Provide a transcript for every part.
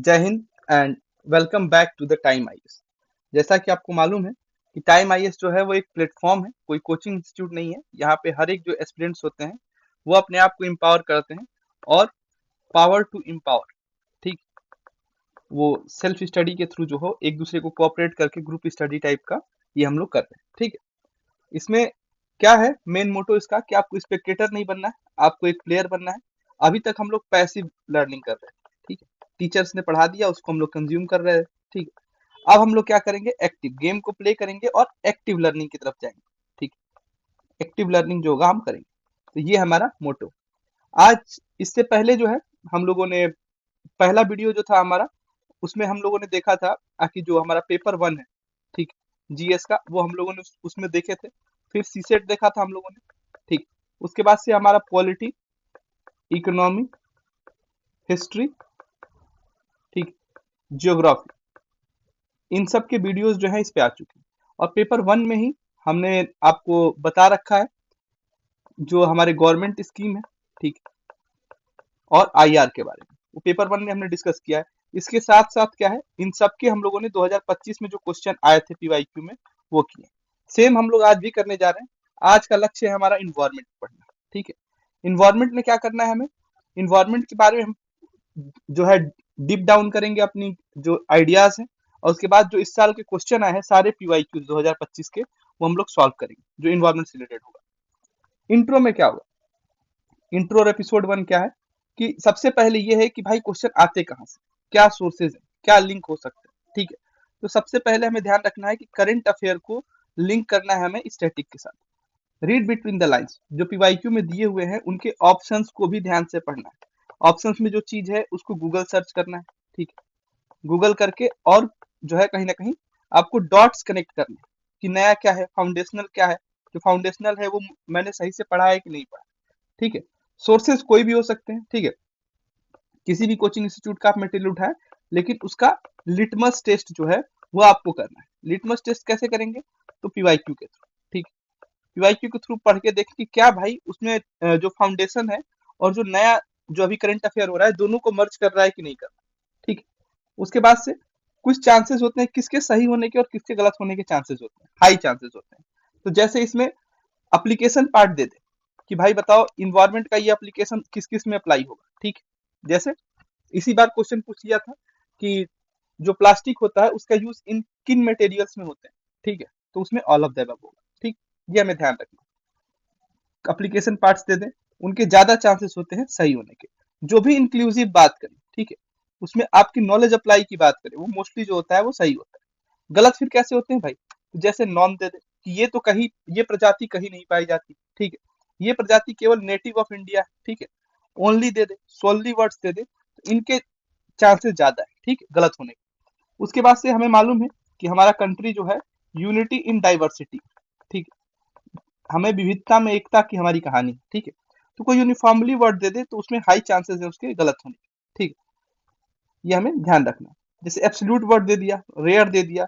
जय Hind and welcome back to the Time IAS. जैसा कि आपको मालूम है कि टाइम आईएएस जो है वो एक प्लेटफॉर्म है, कोई कोचिंग इंस्टीट्यूट नहीं है। यहाँ पे हर एक जो एस्पिरेंट्स होते हैं वो अपने आप को एम्पावर करते हैं और पावर टू एम्पावर, ठीक, वो सेल्फ स्टडी के थ्रू जो हो एक दूसरे को कोऑपरेट करके ग्रुप स्टडी टाइप का ये हम लोग कर रहे हैं। ठीक है, इसमें क्या है मेन मोटो इसका कि आपको स्पेक्टेटर नहीं बनना है, आपको एक प्लेयर बनना है। अभी तक हम लोग पैसिव लर्निंग कर रहे हैं, ठीक है, टीचर्स ने पढ़ा दिया उसको हम लोग कंज्यूम कर रहे हैं। ठीक है, अब हम लोग क्या करेंगे, एक्टिव गेम को प्ले करेंगे और एक्टिव लर्निंग की तरफ जाएंगे। ठीक, एक्टिव लर्निंग जो होगा हम करेंगे, तो ये हमारा मोटो। आज इससे पहले जो है हम लोगों ने पहला वीडियो जो था हमारा, उसमें हम लोगों ने देखा था कि जो हमारा पेपर 1 है, ठीक, जीएस का, वो हम लोगों ने उसमें देखे थे। फिर सीसेट देखा था हम लोगों ने, ठीक। उसके बाद से हमारा पॉलिटी, इकोनॉमी, हिस्ट्री, ठीक, ज्योग्राफी, इन सब के वीडियोस जो है इस पे आ चुके हैं। और पेपर 1 में ही हमने आपको बता रखा है जो हमारे गवर्नमेंट स्कीम है, ठीक, और आईआर के बारे में वो पेपर 1 में हमने डिस्कस किया है। इसके साथ साथ क्या है, इन सब के हम लोगों ने 2025 में जो क्वेश्चन आए थे पीवाईक्यू में वो किए। सेम हम लोग आज भी करने जा रहे हैं। आज का लक्ष्य है हमारा इन्वायरमेंट पढ़ना, ठीक है। इन्वायरमेंट में क्या करना है हमें, इन्वायरमेंट के बारे में हम जो है डीप डाउन करेंगे अपनी जो आइडियाज हैं, और उसके बाद जो इस साल के क्वेश्चन आए हैं सारे पीवाईक्यू 2025 के, वो हम लोग सॉल्व करेंगे जो इन्वायरमेंट से रिलेटेड होगा। इंट्रो में क्या होगा, इंट्रो और एपिसोड 1 क्या है कि सबसे पहले ये है कि भाई क्वेश्चन आते कहाँ से, क्या सोर्सेज है, क्या लिंक हो सकते हैं। ठीक है, तो सबसे पहले हमें ध्यान रखना है कि करंट अफेयर को लिंक करना है हमें स्टैटिक के साथ। रीड बिटवीन द लाइंस, जो पीवाईक्यू में दिए हुए हैं उनके ऑप्शंस को भी ध्यान से पढ़ना है। ऑप्शंस में जो चीज है उसको गूगल सर्च करना है, ठीक है, गूगल करके, और जो है कहीं ना कहीं आपको डॉट्स कनेक्ट करने हैं कि नया क्या है, फाउंडेशनल क्या है, जो फाउंडेशनल है वो मैंने सही से पढ़ा है कि नहीं पढ़ा। ठीक है, सोर्सेज कोई भी हो सकते हैं, ठीक है, किसी भी कोचिंग इंस्टीट्यूट का आप मटेरियल उठाएं, लेकिन उसका लिटमस टेस्ट जो है वो आपको करना है। लिटमस टेस्ट कैसे करेंगे, तो पीवाईक्यू के थ्रू, ठीक, पीवाईक्यू के थ्रू पढ़ के देखें कि क्या भाई उसमें जो फाउंडेशन है और जो नया जो अभी करंट अफेयर हो रहा है दोनों को मर्ज कर रहा है कि नहीं कर रहा है। ठीक है, उसके बाद से कुछ चांसेस होते हैं किसके सही होने के और किसके गलत होने के चांसेस होते हैं, हाई चांसेस होते हैं। तो जैसे इसमें एप्लीकेशन पार्ट दे दे कि भाई बताओ इन्वायरमेंट का ये एप्लीकेशन किस किस में अप्लाई होगा। ठीक, जैसे इसी बार क्वेश्चन पूछ लिया था कि जो प्लास्टिक होता है उसका यूज इन किन मटेरियल्स में होते हैं। ठीक है, तो उसमें ऑल ऑफ द अबव होगा। ठीक, ये हमें ध्यान रखना, एप्लीकेशन पार्ट्स दे दें, उनके ज्यादा चांसेस होते हैं सही होने के। जो भी इंक्लूसिव बात करें, ठीक है, उसमें आपकी नॉलेज अप्लाई की बात करें, वो मोस्टली जो होता है वो सही होता है। गलत फिर कैसे होते हैं भाई, तो जैसे नॉन दे दे कि ये तो कहीं, ये प्रजाति कहीं नहीं पाई जाती, ठीक है, ये प्रजाति केवल नेटिव ऑफ इंडिया है, ठीक है, ओनली दे दे, सोनली वर्ड्स दे दे, तो इनके चांसेस ज्यादा है, ठीक है, गलत होने के। उसके बाद से हमें मालूम है कि हमारा कंट्री जो है यूनिटी इन डाइवर्सिटी, ठीक है, हमें विविधता में एकता की हमारी कहानी, ठीक है। तो कोई यूनिफॉर्मली वर्ड दे दे तो उसमें हाई चांसेस है उसके गलत होने के, ठीक है, ये हमें ध्यान रखना है। जैसे एब्सोल्यूट वर्ड दे दिया, रेयर दे दिया,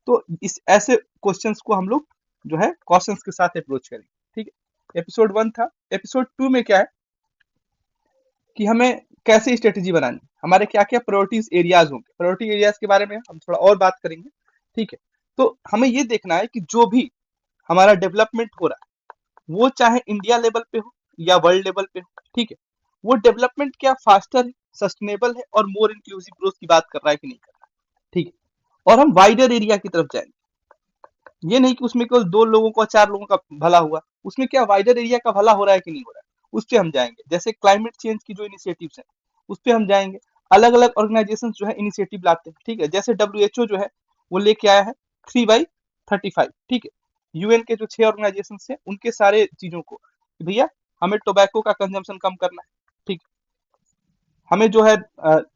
तो इस ऐसे क्वेश्चंस को हम लोग जो है क्वेश्चंस के साथ अप्रोच करेंगे। ठीक है, एपिसोड 1 था। एपिसोड 2 में क्या है कि हमें कैसे स्ट्रेटेजी बनानी, हमारे क्या क्या प्रायोरिटीज एरियाज होंगे, प्रायोरिटी एरियाज के बारे में हम थोड़ा और बात करेंगे। ठीक है, तो हमें ये देखना है कि जो भी हमारा डेवलपमेंट हो रहा है वो चाहे इंडिया लेवल पे हो या वर्ल्ड लेवल पे हो, ठीक है, वो डेवलपमेंट क्या फास्टर है, सस्टेनेबल है और मोर इंक्लूसिव ग्रोथ की बात कर रहा है कि नहीं कर रहा है। ठीक है, और हम वाइडर एरिया की तरफ जाएंगे, ये नहीं कि उसमें केवल 2 लोगों का 4 लोगों का भला हुआ, उसमें क्या वाइडर एरिया का भला हो रहा है कि नहीं हो रहा है, उस पे हम जाएंगे। जैसे क्लाइमेट चेंज की जो इनिशिएटिव्स हैं उस पे हम जाएंगे। अलग अलग ऑर्गेनाइजेशन जो है इनिशिएटिव लाते हैं, ठीक है, जैसे डब्ल्यू जो है वो लेके आया है 3/35, ठीक है, यूएन के जो 6 ऑर्गेनाइजेशन है उनके सारे चीजों को कि भैया हमें टोबैको का कंजम्पशन कम करना है, ठीक, हमें जो है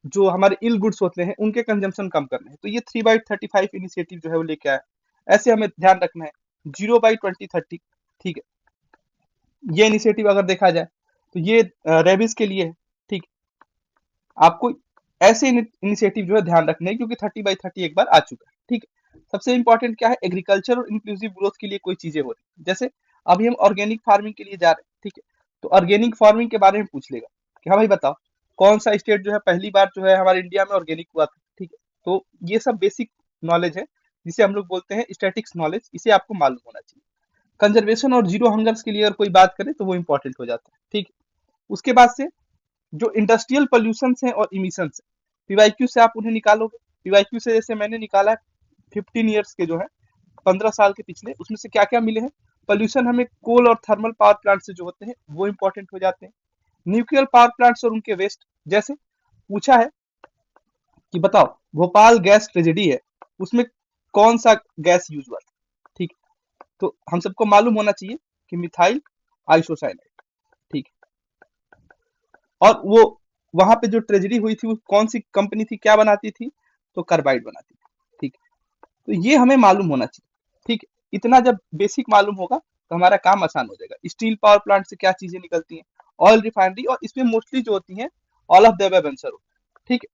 जो हमारे इल गुड्स होते हैं उनके कंजम्पशन कम करने हैं, तो ये 3/35 इनिशिएटिव जो है वो लेके आया। ऐसे हमें ध्यान रखना है 0/2030, ठीक है, ये इनिशिएटिव अगर देखा जाए तो ये रेबिस के लिए है। ठीक, आपको ऐसे इनिशिएटिव जो है ध्यान रखने हैं क्योंकि 30/30 एक बार आ चुका है। ठीक है, सबसे इंपॉर्टेंट क्या है, एग्रीकल्चर और इंक्लूसिव ग्रोथ के लिए कोई चीजें हो रही है। जैसे अभी हम ऑर्गेनिक फार्मिंग के लिए जा रहे हैं, ठीक है, तो ऑर्गेनिक फार्मिंग के बारे में पूछ लेगा कि हाँ भाई बताओ कौन सा स्टेट जो है पहली बार जो है हमारे इंडिया में ऑर्गेनिक हुआ था, ठीक है। तो ये सब बेसिक नॉलेज है जिसे हम लोग बोलते हैं स्टैटिक्स नॉलेज, इसे आपको मालूम होना चाहिए। कंजर्वेशन और जीरो हंगर्स के लिए अगर कोई बात करे तो वो इंपॉर्टेंट हो जाता है, ठीक है। उसके बाद से जो इंडस्ट्रियल पॉल्यूशन है और इमिशन है, पीवाईक्यू से आप उन्हें निकालोगे। पीवाईक्यू से जैसे मैंने निकाला है 15 ईयर्स के जो है, 15 साल के पिछले, उसमें से क्या क्या मिले हैं। पॉल्यूशन हमें कोल और थर्मल पावर प्लांट से जो होते हैं वो इंपॉर्टेंट हो जाते हैं। न्यूक्लियर पावर प्लांट्स और उनके वेस्ट, जैसे पूछा है कि बताओ भोपाल गैस ट्रेजेडी है, उसमें कौन सा गैस यूज हुआ था, ठीक है। तो हम सबको मालूम होना चाहिए कि मिथाइल आइसोसाइनाइड, ठीक है। और वो वहां पे जो ट्रेजेडी हुई थी वो कौन सी कंपनी थी, क्या बनाती थी, तो कार्बाइड बनाती थी, ठीक है। तो ये हमें मालूम होना चाहिए, ठीक है। इतना जब बेसिक मालूम होगा तो हमारा काम आसान हो जाएगा। स्टील पावर प्लांट से क्या चीजें निकलती हैं, ऑयल रिफाइनरी, और इसमें मोस्टली जो होती हैं all of the above answer होता है, ठीक है।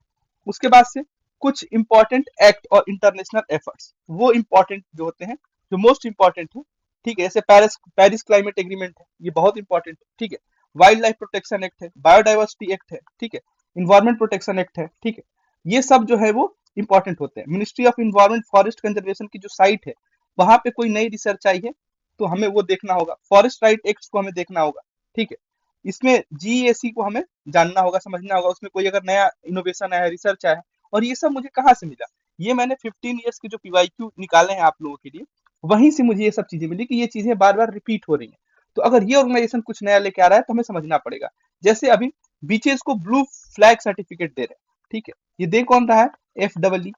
उसके बाद से कुछ इंपॉर्टेंट एक्ट और इंटरनेशनल एफर्ट्स, वो इंपॉर्टेंट जो होते हैं, जो मोस्ट इंपॉर्टेंट है, ठीक है। जैसे पेरिस पेरिस क्लाइमेट एग्रीमेंट है, ये बहुत इंपॉर्टेंट है, ठीक है। वाइल्ड लाइफ प्रोटेक्शन एक्ट है, बायोडाइवर्सिटी एक्ट है, ठीक है। इन्वायरमेंट प्रोटेक्शन एक्ट है, ठीक है। ये सब जो है वो इंपॉर्टेंट होते हैं। Ministry of environment forest conservation की जो साइट है, वहां पे कोई नई रिसर्च आई है तो हमें वो देखना होगा। फॉरेस्ट राइट एक्ट को हमें देखना होगा, ठीक है। इसमें जीएसी को हमें जानना होगा, समझना होगा, उसमें कोई अगर नया इनोवेशन आया है, रिसर्च आया है, और ये सब मुझे कहाँ से मिला। ये मैंने 15 ईयर्स के जो पीवाईक्यू निकाले हैं आप लोगों के लिए, वहीं से मुझे ये सब चीजें मिली कि ये चीजें बार बार रिपीट हो रही हैं। तो अगर ये ऑर्गेनाइजेशन कुछ नया लेके आ रहा है तो हमें समझना पड़ेगा। जैसे अभी बीचेस को ब्लू फ्लैग सर्टिफिकेट दे रहे हैं, ठीक है। ये दे कौन रहा है, FEE।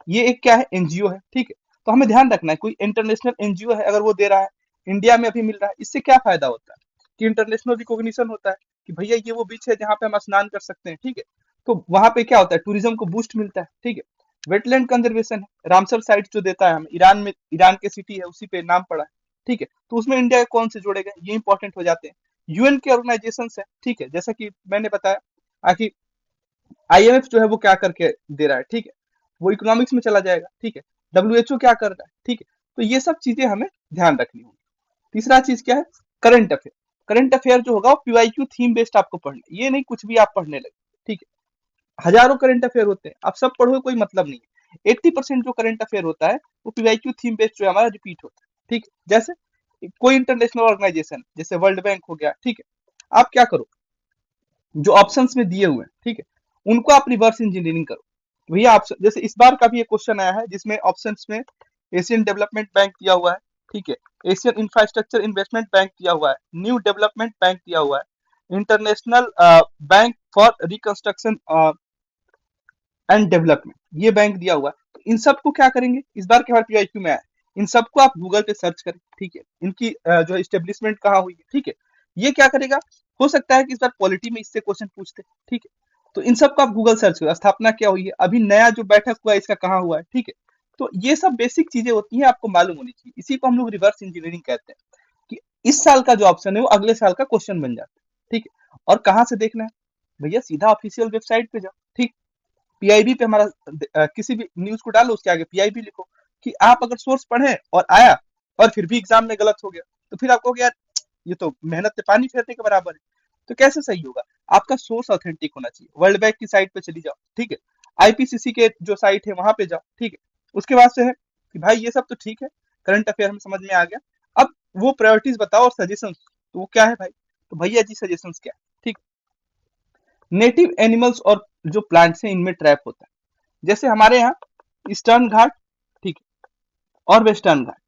ये एक क्या है, एनजीओ है, ठीक है। तो हमें ध्यान रखना है कोई इंटरनेशनल एनजीओ है अगर वो दे रहा है, इंडिया में अभी मिल रहा है, इससे क्या फायदा होता है कि इंटरनेशनल रिकॉग्निशन होता है कि भैया ये वो बीच है जहाँ पे हम स्नान कर सकते हैं, ठीक है। तो वहां पे क्या होता है, टूरिज्म को बूस्ट मिलता है, ठीक है। वेटलैंड कंजर्वेशन है, रामसर साइट जो देता है हमें, ईरान में, ईरान के सिटी है उसी पे नाम पड़ा है, ठीक है। तो उसमें इंडिया कौन से जोड़ेगा, ये इंपॉर्टेंट हो जाते हैं। यूएन के ऑर्गेनाइजेशन है, ठीक है, जैसा कि मैंने बताया। आखिर IMF जो है वो क्या करके दे रहा है, ठीक है, वो इकोनॉमिक्स में चला जाएगा, ठीक है। WHO क्या कर रहा है, ठीक है। तो ये सब चीजें हमें ध्यान रखनी होगी। तीसरा चीज क्या है, करंट अफेयर। करंट अफेयर जो होगा वो पीवाईक्यू थीम बेस्ड आपको पढ़ना है, ये नहीं कुछ भी आप पढ़ने लगे, ठीक है। हजारों करंट अफेयर होते हैं, आप सब पढ़ो कोई मतलब नहीं है। 80% जो करंट अफेयर होता है वो पीवाईक्यू थीम बेस्ड जो है हमारा रिपीट होता है, ठीक है। जैसे कोई इंटरनेशनल ऑर्गेनाइजेशन जैसे वर्ल्ड बैंक हो गया, ठीक है। आप क्या करो, जो ऑप्शंस में दिए हुए हैं, ठीक है, उनको आप रिवर्स इंजीनियरिंग करो। भैया ऑप्शन, जैसे इस बार का भी एक क्वेश्चन आया है जिसमें ऑप्शंस में एशियन डेवलपमेंट बैंक दिया हुआ है, ठीक है। एशियन इंफ्रास्ट्रक्चर इन्वेस्टमेंट बैंक दिया हुआ है, न्यू डेवलपमेंट बैंक दिया हुआ है, international bank for reconstruction and development, ये बैंक दिया हुआ है। तो इन सबको क्या करेंगे, इस बार के हमारे पीआईक्यू में आया है, इन सबको आप गूगल पे सर्च करें, ठीक है। इनकी जो है स्टेब्लिशमेंट कहाँ हुई है, ठीक है। ये क्या करेगा, हो सकता है कि इस बार पॉलिटी में इससे क्वेश्चन पूछते, ठीक है। तो इन सबको आप गूगल सर्च करो, स्थापना क्या हुई है, अभी नया जो बैठक हुआ है इसका कहाँ हुआ है, ठीक है। तो ये सब बेसिक चीजें होती हैं, आपको मालूम होनी चाहिए। इसी को हम लोग रिवर्स इंजीनियरिंग कहते हैं कि इस साल का जो ऑप्शन है वो अगले साल का क्वेश्चन बन जाता है, ठीक है। और कहाँ से देखना है, भैया सीधा ऑफिशियल वेबसाइट पे जाओ, ठीक। पीआईबी पे हमारा किसी भी न्यूज को डालो, उसके आगे पीआईबी लिखो, कि आप अगर सोर्स पढ़े और आया और फिर भी एग्जाम में गलत हो गया तो फिर आपको यार ये तो मेहनत से पानी फेरने के बराबर है। तो कैसे सही होगा, आपका सोर्स ऑथेंटिक होना चाहिए। वर्ल्ड बैंक की साइट पे चली जाओ, ठीक है। आईपीसीसी के जो साइट है वहां पे जाओ, ठीक है। उसके बाद से है कि भाई ये सब तो ठीक है, करंट अफेयर हमें समझ में आ गया, अब वो प्रायोरिटीज बताओ और सजेशन, तो वो क्या है भाई, तो भैया जी सजेशन क्या है, ठीक। नेटिव एनिमल्स और जो प्लांट्स हैं इनमें ट्रैप होता है। जैसे हमारे यहाँ ईस्टर्न घाट, ठीक है, और वेस्टर्न घाट,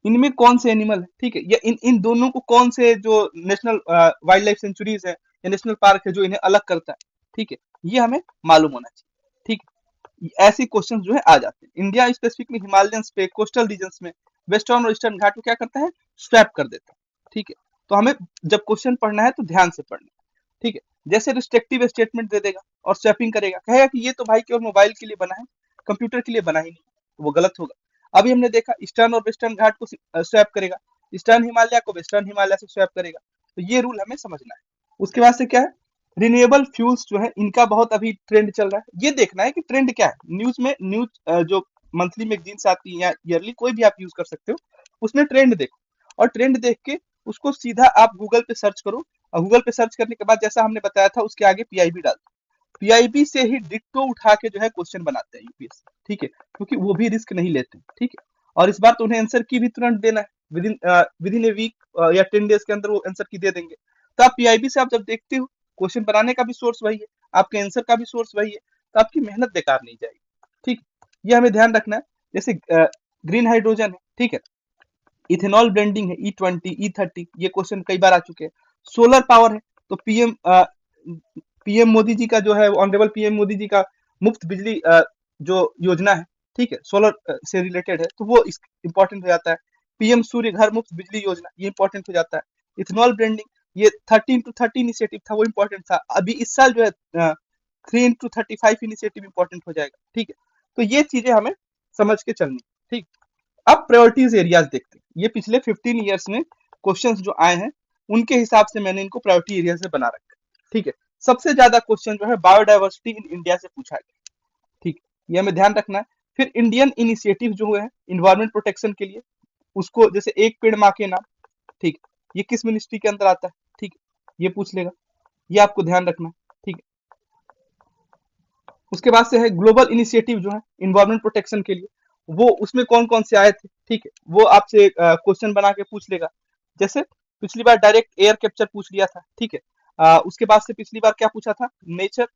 इनमें कौन से एनिमल है, ठीक है, या इन इन दोनों को कौन से जो नेशनल वाइल्ड लाइफ सेंचुरीज है या नेशनल पार्क है जो इन्हें अलग करता है, ठीक है। ये हमें मालूम होना चाहिए, ठीक है। ऐसे क्वेश्चन जो है आ जाते हैं। इंडिया स्पेसिफिकली हिमालयंस पे, कोस्टल रीजन्स में वेस्टर्न और ईस्टर्न घाट को क्या करता है, स्वैप कर देता है, ठीक है। तो हमें जब क्वेश्चन पढ़ना है तो ध्यान से पढ़ना है, ठीक है। जैसे रिस्ट्रिक्टिव स्टेटमेंट दे देगा और स्वैपिंग करेगा, कहेगा कि ये तो भाई केवल मोबाइल के लिए बना है, कंप्यूटर के लिए बना ही नहीं, तो वो गलत होगा। अभी हमने देखा ईस्टर्न और वेस्टर्न घाट को स्वैप करेगा, ईस्टर्न हिमालय को वेस्टर्न हिमालय से स्वैप करेगा। तो ये रूल हमें समझना है। उसके बाद से क्या है, रिन्यूएबल फ्यूल्स जो है इनका बहुत अभी ट्रेंड चल रहा है, ये देखना है कि ट्रेंड क्या है। न्यूज में न्यूज जो मंथली मैगजीन्स आती है या ईयरली कोई भी आप यूज कर सकते हो, उसमें ट्रेंड देखो, और ट्रेंड देख के उसको सीधा आप गूगल पे सर्च करो, और गूगल पे सर्च करने के बाद जैसा हमने बताया था उसके आगे पीआईबी डाल दो, पीआईबी से ही डिट्टो उठा के जो है क्वेश्चन बनाते हैं यूपीएससी, ठीक है, क्योंकि वो भी रिस्क नहीं लेते, ठीक है। और इस बार तो उन्हें आंसर की भी तुरंत देना है, विद इन ए वीक या 10 डेज के अंदर वो आंसर की दे देंगे। तो आप पीआईबी से आप जब देखते हो, क्वेश्चन बनाने का भी सोर्स वही है, आपके आंसर का भी सोर्स वही है, तो आपकी मेहनत बेकार नहीं जाएगी, ठीक। ये हमें ध्यान रखना है। जैसे ग्रीन हाइड्रोजन है, ठीक है, इथेनॉल ब्लेंडिंग है, E20 E30, ये क्वेश्चन कई बार आ चुके हैं। सोलर पावर है, तो पीएम मोदी जी का जो है, ऑनरेबल पीएम मोदी जी का मुफ्त बिजली जो योजना है, ठीक है, सोलर से रिलेटेड है, तो वो इंपॉर्टेंट हो जाता है। पीएम सूर्य घर मुफ्त बिजली योजना, ये इंपॉर्टेंट हो जाता है। इथेनॉल ब्लेंडिंग, ये 13x30 इनिशिएटिव था, वो इंपॉर्टेंट था। अभी इस साल जो है 3x35 इनिशिएटिव इंपॉर्टेंट हो जाएगा, ठीक है। तो ये चीजें हमें समझ के चलनी, ठीक। अब प्रायोरिटीज एरियाज देखते हैं। ये पिछले 15 ईयर्स में क्वेश्चंस जो आए हैं, उनके हिसाब से मैंने इनको प्रायोरिटी एरिया से बना रखा है, ठीक है। सबसे ज्यादा क्वेश्चन जो है बायोडाइवर्सिटी इन इंडिया से पूछा गया, ठीक, ये हमें ध्यान रखना है। फिर इंडियन इनिशिएटिव जो है इन्वायरमेंट प्रोटेक्शन के लिए, उसको जैसे एक पेड़ माँ के नाम, ठीक, ये किस मिनिस्ट्री के अंदर आता है, ठीक, ये पूछ लेगा, ये आपको ध्यान रखना है, ठीक। उसके बाद से है ग्लोबल इनिशिएटिव जो है इन्वायरमेंट प्रोटेक्शन के लिए, वो उसमें कौन कौन से आए थे, ठीक है, वो आपसे क्वेश्चन बना के पूछ लेगा। जैसे पिछली बार डायरेक्ट एयर कैप्चर पूछ लिया था, ठीक है। उसके बाद से पिछली बार क्या पूछा था, नेचर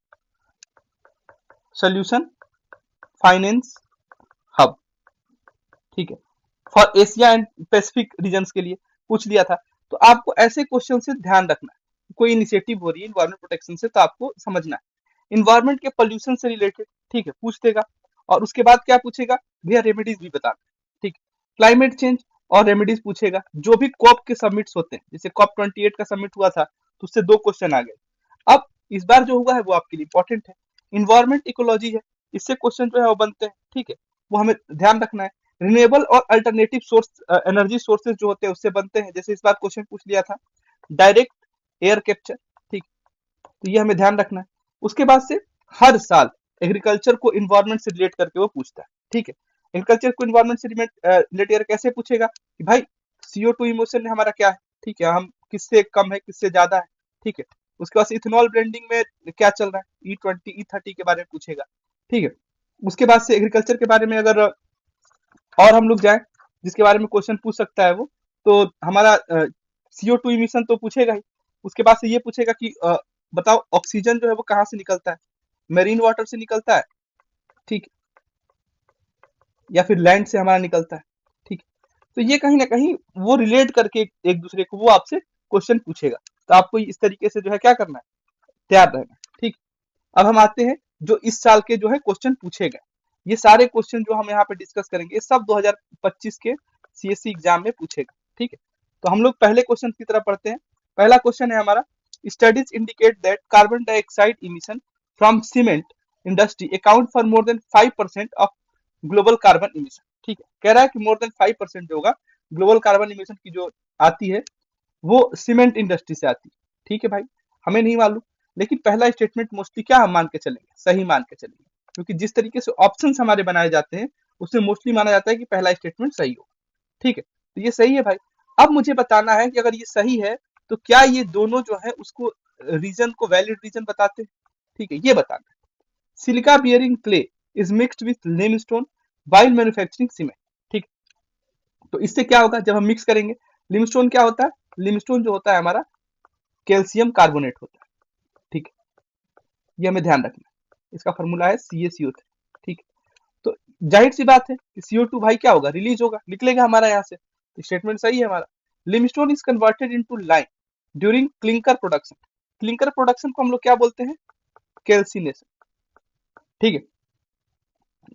सोल्यूशन फाइनेंस हब, ठीक है, for Asia and Pacific regions के लिए पूछ लिया था। तो आपको ऐसे क्वेश्चन से ध्यान रखना है, कोई इनिशिएटिव हो रही है इन्वायरमेंट प्रोटेक्शन से, तो आपको समझना है। इन्वायरमेंट के पोल्यूशन से रिलेटेड, ठीक है, पूछ देगा। और उसके बाद क्या पूछेगा, भैया रेमेडीज भी बताना, ठीक। क्लाइमेट चेंज और रेमेडीज पूछेगा। जो भी कॉप के सबमिट्स होते हैं, जैसे COP28 का सबमिट हुआ था, तो उससे 2 क्वेश्चन आ गए। अब इस बार जो हुआ है वो आपके लिए इंपॉर्टेंट है, इन्वायरमेंट इकोलॉजी है, इससे क्वेश्चन जो है वो बनते हैं, ठीक है, वो हमें ध्यान रखना है। रिन्यूएबल और अल्टरनेटिव सोर्स एनर्जी सोर्सेज जो होते हैं उससे बनते हैं, जैसे इस बार क्वेश्चन पूछ लिया था डायरेक्ट एयर कैप्चर, ठीक, तो ये हमें ध्यान रखना है। उसके बाद से हर साल एग्रीकल्चर को इन्वायरमेंट से रिलेट करके वो पूछता है, ठीक है। एग्रीकल्चर को इन्वायरमेंट से रिलेट कैसे पूछेगा कि भाई CO2 इमोशन हमारा क्या है, ठीक है, हम किससे कम है किससे ज्यादा है, ठीक है। उसके बाद इथेनॉल ब्लेंडिंग में क्या चल रहा है, E20 E30 के बारे में पूछेगा, ठीक है। उसके बाद से एग्रीकल्चर के बारे में अगर और हम लोग जाए, जिसके बारे में क्वेश्चन पूछ सकता है वो, तो हमारा CO2 इमिशन तो पूछेगा ही। उसके बाद से ये पूछेगा कि बताओ ऑक्सीजन जो है वो कहाँ से निकलता है, मेरीन वाटर से निकलता है, ठीक, या फिर लैंड से हमारा निकलता है, ठीक। तो ये कहीं ना कहीं वो रिलेट करके एक दूसरे को वो आपसे क्वेश्चन पूछेगा, तो आपको इस तरीके से जो है क्या करना है, तैयार रहना है, ठीक। अब हम आते हैं जो इस साल के जो है क्वेश्चन पूछे गए। ये सारे क्वेश्चन जो हम यहाँ पे डिस्कस करेंगे, ये सब 2025 के CSC एग्जाम में पूछेगा, ठीक है। तो हम लोग पहले क्वेश्चन की तरफ पढ़ते हैं। पहला क्वेश्चन है हमारा, studies indicate that carbon dioxide emission from cement industry account for more than 5% of global carbon emission, ठीक है। कह रहा है कि मोर देन 5% जो होगा ग्लोबल कार्बन इमिशन की जो आती है वो सीमेंट इंडस्ट्री से आती है, ठीक है भाई, हमें नहीं मालूम। लेकिन पहला स्टेटमेंट मोस्टली क्या हम मान के चलेंगे, सही मान के चलेंगे, क्योंकि जिस तरीके से ऑप्शंस हमारे बनाए जाते हैं उसमें मोस्टली माना जाता है कि पहला स्टेटमेंट सही हो, ठीक है। तो ये सही है भाई। अब मुझे बताना है कि अगर ये सही है तो क्या ये दोनों जो है उसको रीजन को वैलिड रीजन बताते हैं, ठीक है, ये बताना है। Silica bearing clay is mixed with limestone while manufacturing cement, ठीक। तो इससे क्या होगा जब हम मिक्स करेंगे, लिमस्टोन क्या होता है, लिमस्टोन जो होता है हमारा कैल्शियम कार्बोनेट होता है, ठीक है, ये हमें ध्यान रखना है। इसका फॉर्मूला है CaCO3, ठीक है। तो जाहिर सी बात है कि CO2 भाई क्या होगा, रिलीज होगा, निकलेगा हमारा यहाँ से, तो स्टेटमेंट सही है हमारा। Limestone is converted into lime during clinker production. Clinker production को हम लोग क्या बोलते हैं, कैल्सिनेशन, ठीक है,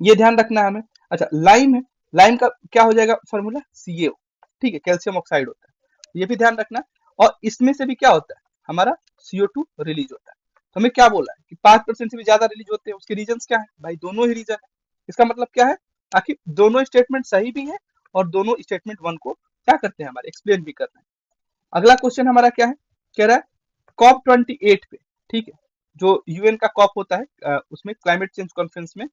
ये ध्यान रखना है हमें। अच्छा लाइम है, लाइम का क्या हो जाएगा फॉर्मूला, CaO, ठीक है, कैल्शियम ऑक्साइड होता है, ये भी ध्यान रखना। और इसमें से भी क्या होता है हमारा CO2 रिलीज होता है। तो हमें क्या बोला है कि 5% से भी ज्यादा रिलीज होते हैं, उसके रीजन क्या है भाई, दोनों ही रीजन है। इसका मतलब क्या है, आखिर दोनों स्टेटमेंट सही भी है और दोनों स्टेटमेंट वन को क्या करते हैं हमारे एक्सप्लेन भी करते हैं। अगला क्वेश्चन हमारा क्या है, कह रहा है COP28 पे, ठीक है, जो UN का कॉप होता है उसमें क्लाइमेट चेंज कॉन्फ्रेंस में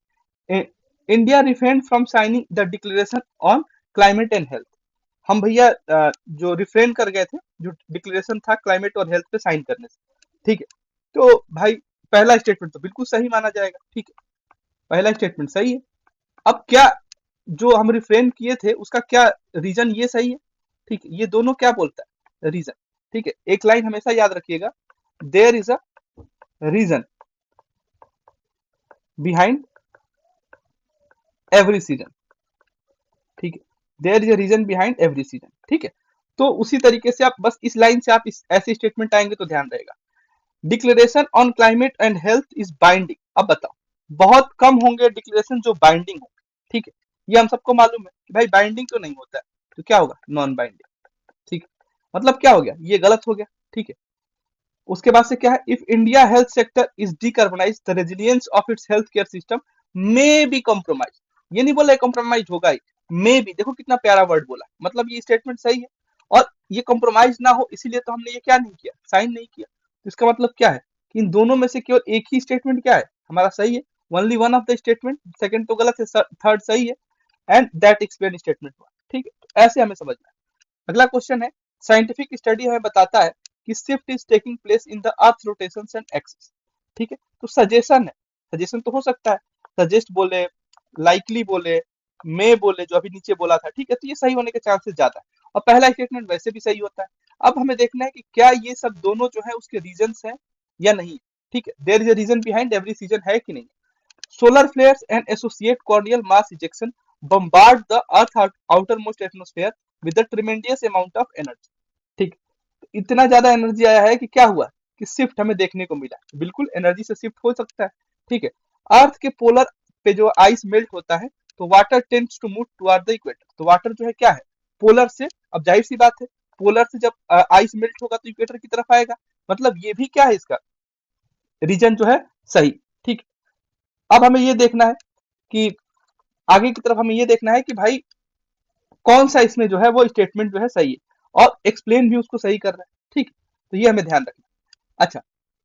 India refrain from signing the declaration on climate and health. हम भैया जो रिफ्रेन कर गए थे, जो डिक्लेरेशन था क्लाइमेट और हेल्थ पे साइन करने से, ठीक है। तो भाई पहला स्टेटमेंट तो बिल्कुल सही माना जाएगा, ठीक है, पहला स्टेटमेंट सही है। अब क्या जो हम रिफ्रेन किए थे उसका क्या रीजन, ये सही है, ठीक है, ये दोनों क्या बोलता है, रीजन, ठीक है। एक लाइन हमेशा याद रखिएगा, there is a reason behind every season, ठीक है, there is a reason behind every season, ठीक है। तो उसी तरीके से आप बस इस लाइन से आप इस ऐसे स्टेटमेंट आएंगे तो ध्यान रहेगा। Declaration on climate and health is binding. अब बताओ, बहुत कम होंगे डिक्लेरेशन जो बाइंडिंग होंगे, ठीक है, ये हम सबको मालूम है कि भाई बाइंडिंग तो नहीं होता है, तो क्या होगा, नॉन बाइंडिंग, ठीक है। मतलब क्या हो गया, ये गलत हो गया, ठीक है। उसके बाद से क्या है, if India health sector is decarbonise the resilience of its health care system may be compromise. ये नहीं बोला कॉम्प्रोमाइज होगा ही, मे बी, देखो कितना प्यारा वर्ड बोला, मतलब ये स्टेटमेंट सही है। और ये कॉम्प्रोमाइज ना हो इसीलिए तो हमने ये क्या नहीं किया, साइन नहीं किया। तो इसका मतलब क्या है कि इन दोनों में से केवल एक ही स्टेटमेंट क्या है हमारा सही है, only one of the statement, second तो गलत है, थर्ड सही है, and that explain statement one, ठीक है। तो ऐसे हमें समझना है। अगला क्वेश्चन है, साइंटिफिक स्टडी हमें बताता है कि shift is taking place in the earth rotation and axis, ठीक है। तो सजेशन है, सजेशन तो हो सकता है, सजेस्ट बोले, लाइकली बोले, मे बोले, जो अभी नीचे बोला था, ठीक है, तो ये सही होने के चांसेस ज्यादा है। और पहला स्टेटमेंट वैसे भी सही होता है। अब हमें देखना है कि क्या ये सब दोनों जो है उसके रीजंस हैं या नहीं, ठीक है, there is a reason behind every season है कि नहीं। Solar flares and associated corneal mass ejection bombard the Earth's outermost atmosphere with a tremendous amount of energy. ठीक, इतना ज्यादा एनर्जी आया है कि क्या हुआ कि शिफ्ट हमें देखने को मिला, बिल्कुल एनर्जी से शिफ्ट हो सकता है, ठीक है। अर्थ के पोलर पे जो आइस मेल्ट होता है तो water tends to move toward the equator. तो वाटर जो है क्या है, पोलर से, अब जाहिर सी बात है, पोलर से जब आइस मेल्ट होगा तो इक्वेटर की तरफ आएगा, मतलब ये भी क्या है, इसका रीजन जो है सही, ठीक। अब हमें ये देखना है कि आगे की तरफ हमें ये देखना है कि भाई कौन सा इसमें जो है वो स्टेटमेंट जो है सही है, और एक्सप्लेन भी उसको सही कर रहा है, ठीक। तो ये हमें ध्यान रखना है। अच्छा,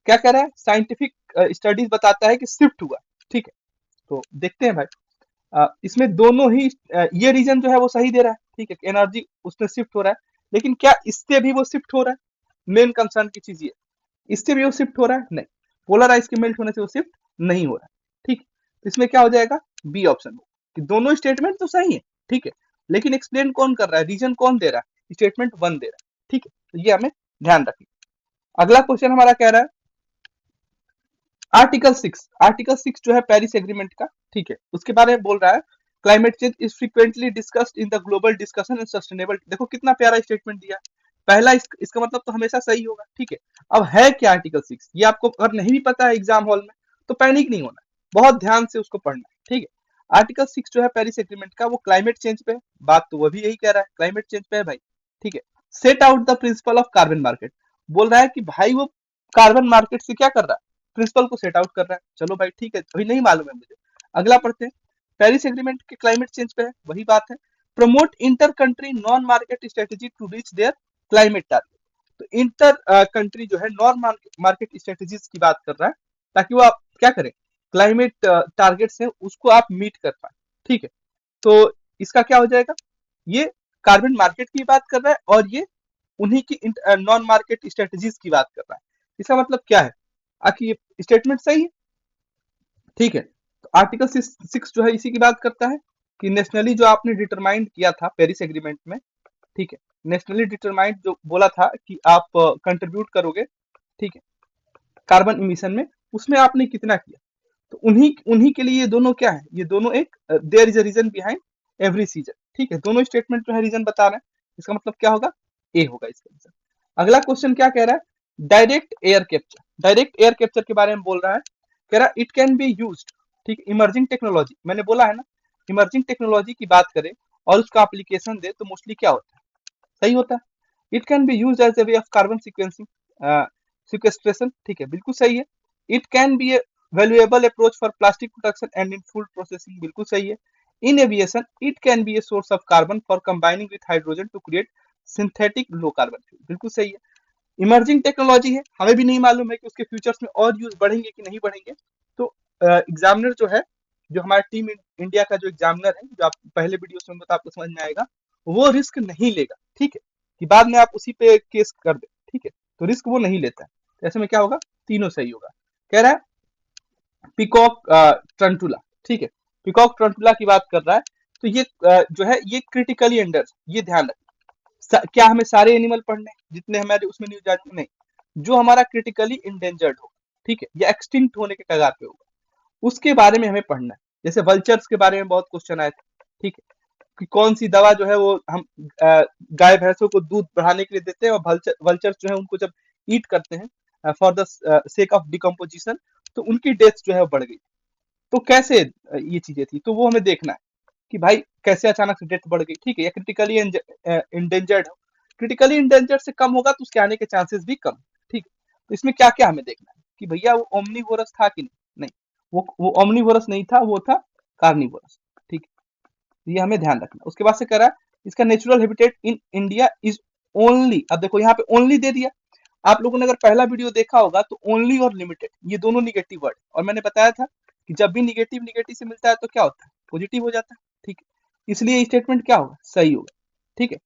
क्या कह रहा है, साइंटिफिक स्टडीज बताता है कि शिफ्ट हुआ, ठीक है। तो देखते हैं भाई, इसमें दोनों ही ये रीजन जो है वो सही दे रहा है, ठीक है, एनर्जी उसमें शिफ्ट हो रहा है, लेकिन क्या इससे भी वो शिफ्ट हो रहा है, मेन कंसर्न की चीज ये, इससे भी वो शिफ्ट हो रहा है, नहीं, पोलर आइस के मेल्ट होने से वो शिफ्ट नहीं हो रहा है, ठीक। तो इसमें क्या हो जाएगा, बी ऑप्शन हो, कि दोनों स्टेटमेंट तो सही है, ठीक है, लेकिन एक्सप्लेन कौन कर रहा है, रीजन कौन दे रहा है, स्टेटमेंट वन दे रहा है, ठीक है। तो ये हमें ध्यान रखिए। अगला क्वेश्चन हमारा कह रहा है, आर्टिकल 6 जो है पेरिस एग्रीमेंट का, ठीक है, उसके बारे में बोल रहा है, climate change is frequently discussed in the global discussion and sustainable. देखो कितना प्यारा स्टेटमेंट दिया, पहला इसका मतलब तो हमेशा सही होगा, ठीक है। अब है क्या आर्टिकल 6, ये आपको अगर नहीं भी पता है एग्जाम हॉल में तो पैनिक नहीं होना, बहुत ध्यान से उसको पढ़ना है, ठीक है। आर्टिकल 6 जो है पेरिस एग्रीमेंट का, वो क्लाइमेट चेंज पे है, बात तो वो भी यही कह रहा है, क्लाइमेट चेंज पे है भाई, ठीक है। Set out the principle of carbon market, बोल रहा है कि भाई वो कार्बन मार्केट से क्या कर रहा है, प्रिंसिपल को सेट आउट कर रहा है, चलो भाई ठीक है, अभी नहीं मालूम है मुझे। अगला पढ़ते हैं, पेरिस एग्रीमेंट के क्लाइमेट चेंज पे है, वही बात है, promote inter country non market strategy to reach their climate target. तो इंटर कंट्री जो है नॉन मार्केट स्ट्रेटेजीज की बात कर रहा है, ताकि वो आप क्या करें, क्लाइमेट टारगेट से उसको आप मीट कर पाए, ठीक है। तो इसका क्या हो जाएगा, ये कार्बन मार्केट की बात कर रहा है और ये उन्हीं की नॉन मार्केट स्ट्रेटेजीज की बात कर रहा है। इसका मतलब क्या है, आखिर ये स्टेटमेंट सही है, ठीक है। तो आर्टिकल 6 जो है इसी की बात करता है कि नेशनली जो आपने डिटरमाइंड किया था पेरिस एग्रीमेंट में, ठीक है, नेशनली डिटरमाइंड जो बोला था कि आप कंट्रीब्यूट करोगे, ठीक है, कार्बन इमिशन में, उसमें आपने कितना किया, तो उन्हीं उन्हीं के लिए ये दोनों क्या है, ये दोनों एक there is a reason behind every season, ठीक है, दोनों स्टेटमेंट जो है रीजन बता रहे हैं, इसका मतलब क्या होगा, ए होगा इसका आंसर। अगला क्वेश्चन क्या कह रहा है, direct air capture, direct air capture के बारे में बोल रहा है, कह रहा है इट कैन बी यूज्ड, ठीक, इमर्जिंग टेक्नोलॉजी, मैंने बोला है ना, इमर्जिंग टेक्नोलॉजी की बात करें और उसका एप्लीकेशन दे तो मोस्टली क्या होता है, सही होता है। It can be use as a way of carbon sequencing, sequestration, ठीक है, बिल्कुल सही है। It can be a valuable approach for plastic production and in food processing, बिल्कुल सही है। In aviation it can be a source of carbon for combining with hydrogen to create synthetic low carbon fuel, बिल्कुल सही है। Emerging technology है, हमें भी नहीं मालूम है कि उसके फ्यूचर्स में और यूज बढ़ेंगे कि नहीं बढ़ेंगे। तो एग्जामिनर जो है, जो हमारा टीम इंडिया का जो एग्जामिनर है, जो आप पहले वीडियो में तो आपको समझ में आएगा, वो रिस्क नहीं लेगा, ठीक है, कि बाद में आप उसी पे केस कर दे, ठीक है, तो रिस्क वो नहीं लेता है। तो ऐसे में क्या होगा, तीनों सही होगा। कह रहा है पिकॉक ट्रंटुला, ठीक है, पिकॉक ट्रंटुला की बात कर रहा है। तो ये जो है ये क्रिटिकली एंडर, ये ध्यान रखना। क्या हमें सारे एनिमल पढ़ने हैं जितने हमारे उसमें न्यूज आती? नहीं, जो हमारा क्रिटिकली इंडेंजर्ड होगा, ठीक है, या एक्सटिंक्ट होने के कगार पे होगा, उसके बारे में हमें पढ़ना है। जैसे वल्चर्स के बारे में बहुत क्वेश्चन आए थे, ठीक है, कि कौन सी दवा जो है वो हम गाय भैंसों को दूध बढ़ाने के लिए देते हैं, और वल्चर्स जो है उनको जब ईट करते हैं for the sake of decomposition, तो उनकी डेथ जो है वो बढ़ गई। तो कैसे ये चीजें थी, तो वो हमें देखना है कि भाई कैसे अचानक से डेथ बढ़ गई, ठीक है, या क्रिटिकली इंडेंजर्ड हो। क्रिटिकली इंडेंजर्ड से कम होगा तो उसके आने के चांसेस भी कम, ठीक है। तो इसमें क्या क्या हमें देखना है कि भैया वो ओमनीवोरस था कि नहीं? नहीं, वो ओमनीवोरस नहीं था, वो था कार्निवोरस, ठीक है, ये हमें ध्यान रखना। उसके बाद से कह रहा है इसका natural habitat in India is only. अब देखो यहाँ पे ओनली दे दिया। आप लोगों ने अगर पहला वीडियो देखा होगा तो ओनली और लिमिटेड ये दोनों निगेटिव वर्ड, और मैंने बताया था कि जब भी निगेटिव निगेटिव से मिलता है तो क्या होता है? पॉजिटिव हो जाता है, ठीक है। इसलिए स्टेटमेंट क्या होगा? सही होगा, ठीक है।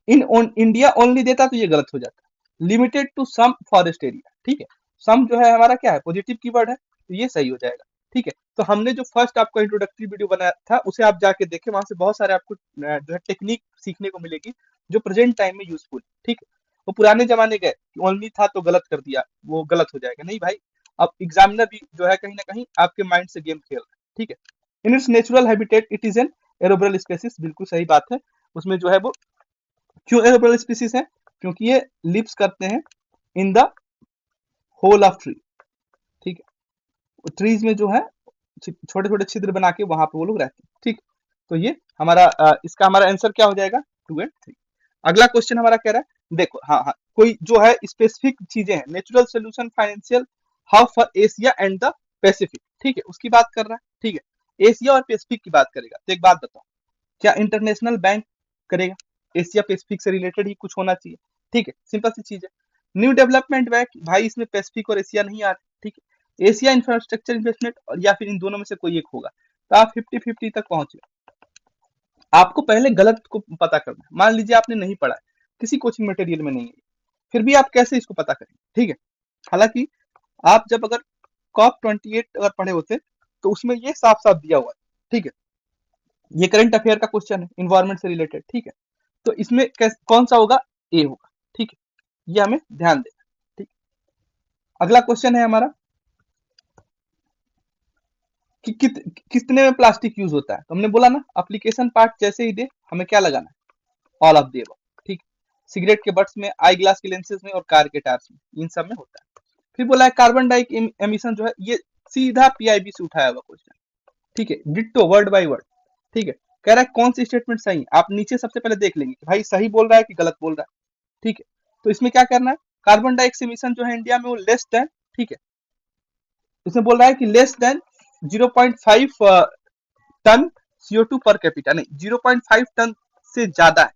इन इंडिया ओनली देता तो ये गलत हो जाता। Limited to some forest area, ठीक है, सम जो है हमारा क्या है? पॉजिटिव कीवर्ड है, तो ये सही हो जाएगा, ठीक है। तो हमने जो फर्स्ट आपका इंट्रोडक्टरी वीडियो बनाया था उसे आप जाके देखें, वहां से बहुत सारे आपको जो है टेक्निक सीखने को मिलेगी जो प्रेजेंट टाइम में यूजफुल, ठीक है। वो पुराने जमाने गए कि ओनली था तो गलत कर दिया, वो गलत हो जाएगा, नहीं भाई। अब एग्जामिनर भी जो है कहीं ना कहीं आपके माइंड से गेम खेल रहा है, ठीक है। In its natural habitat it is an arboreal species, बिल्कुल सही बात है। उसमें जो है वो क्यों एरोब्रल स्पीसीज है? क्योंकि ये लिव्स करते हैं in the hole of tree, ठीक है, ट्रीज में जो है छोटे छोटे छिद्र बना के वहां पे वो लोग रहते हैं, ठीक। तो ये हमारा इसका हमारा आंसर क्या हो जाएगा? 2 एंड 3। अगला क्वेश्चन हमारा कह रहा है, देखो, हाँ हाँ, कोई जो है स्पेसिफिक चीजें हैं, natural solution financial how for Asia and the Pacific, ठीक है, उसकी बात कर रहा है, ठीक है। एशिया और पैसिफिक की बात करेगा तो एक बात बताओ, क्या इंटरनेशनल बैंक करेगा? एशिया पैसिफिक से रिलेटेड ही कुछ होना चाहिए, ठीक है, सिंपल सी चीज है। न्यू डेवलपमेंट बैंक, भाई इसमें पैसिफिक और एशिया नहीं आ रहे, ठीक है। एशिया इंफ्रास्ट्रक्चर इन्वेस्टमेंट, और या फिर इन दोनों में से कोई एक होगा, तो आप 50-50 तक पहुंचे। आपको पहले गलत को पता करना है। मान लीजिए आपने नहीं पढ़ा है, किसी कोचिंग मटेरियल में नहीं है, फिर भी आप कैसे इसको पता करेंगे, ठीक है। हालांकि आप जब अगर कॉप 28 अगर पढ़े होते तो उसमें ये साफ साफ दिया हुआ है, ठीक है। ये करंट अफेयर का क्वेश्चन है, इन्वायरमेंट से रिलेटेड, ठीक है। तो इसमें कौन सा होगा? ए होगा, ठीक है, ये हमें ध्यान देना, ठीक। अगला क्वेश्चन है हमारा कि कितने में प्लास्टिक यूज होता है? तो हमने बोला ना, एप्लीकेशन पार्ट जैसे ही दे हमें क्या लगाना है? ऑल ऑफ द अबव, ठीक। सिगरेट के बट्स में, आई ग्लास के लेंसेज में, और कार के टायर्स में, इन सब में होता है। फिर बोला है कार्बन डाई एमिशन जो है, ये सीधा पीआईबी से उठाया हुआ क्वेश्चन, ठीक है, डिट्टो वर्ड बाय वर्ड, ठीक है। कह रहा है कौन सी स्टेटमेंट सही है? आप नीचे सबसे पहले देख लेंगे कि भाई सही बोल रहा है कि गलत बोल रहा है, ठीक है। तो इसमें क्या करना है? कार्बन डाइऑक्साइड एमिशन जो है इंडिया में वो लेस देन, ठीक है, इसमें बोल रहा है कि less than 0.5 ton CO2 per capita, नहीं 0.5 टन से ज्यादा है,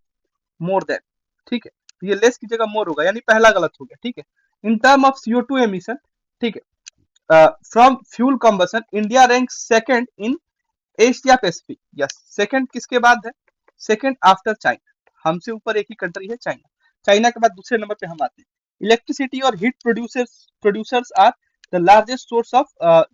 मोर देन, ठीक है। तो ये लेस की जगह मोर होगा, यानी पहला गलत हो गया, ठीक है। In term of CO2 emission, ठीक है, from fuel combustion India rank second in Asia Pacific. Yes, second किसके बाद है? Second after China. हमसे ऊपर एक ही कंट्री है, चाइना। चाइना के बाद दूसरे नंबर पे हम आते हैं। इलेक्ट्रिसिटी और heat producers are the largest source of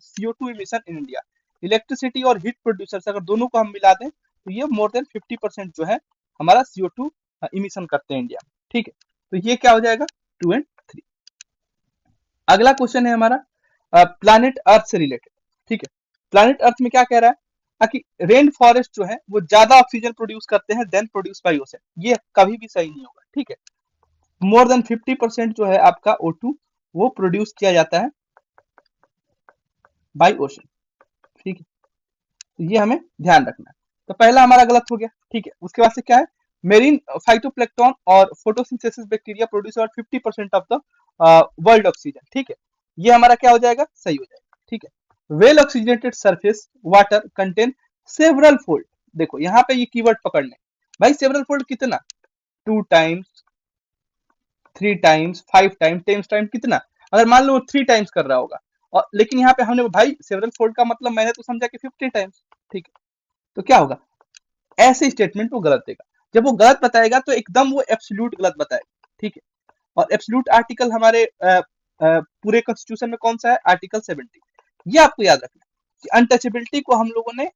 CO2 emission in India. Electricity और हीट प्रोड्यूसर्स अगर दोनों को हम मिला दें तो ये मोर देन 50% जो है हमारा CO2 इमिशन करते हैं इंडिया में, ठीक है। तो ये क्या हो जाएगा? 2 एंड 3। अगला क्वेश्चन है हमारा प्लैनेट अर्थ से रिलेटेड, ठीक है। प्लैनेट अर्थ में क्या कह रहा है कि रेन फॉरेस्ट जो है वो ज्यादा ऑक्सीजन प्रोड्यूस करते हैं देन प्रोड्यूस बाय ओशन। ये कभी भी सही नहीं होगा, ठीक है। मोर देन 50% जो है आपका O2 वो प्रोड्यूस किया जाता है बाय ओशन, ठीक है। तो ये हमें ध्यान रखना है। तो पहला हमारा गलत हो गया, ठीक है। उसके बाद से क्या है? मेरीन फाइटोप्लैंक्टन और photosynthesis bacteria produce about 50% of the world oxygen, ठीक है। ये हमारा क्या हो जाएगा? सही हो जाएगा, ठीक है। Well oxygenated surface water contain several fold. देखो यहाँ पे ये कीवर्ड पकड़ने भाई, सेवरल फोल्ड कितना? 2 टाइम्स, 3 टाइम्स, 5 टाइम्स, 10 टाइम, कितना? अगर मान लो 3 टाइम्स कर रहा होगा, और लेकिन यहाँ पे हमने भाई सेवरल फोल्ड का मतलब मैंने तो समझा कि 50 टाइम्स, ठीक है। तो क्या होगा? ऐसे स्टेटमेंट वो गलत देगा। जब वो गलत बताएगा तो एकदम वो एब्सोल्यूट गलत बताएगा, ठीक है। और एब्सोल्यूट आर्टिकल हमारे पूरे कॉन्स्टिट्यूशन में कौन सा है? आर्टिकल 70। ये आपको याद रखना है कि अनटचेबिलिटी को हम लोगों ने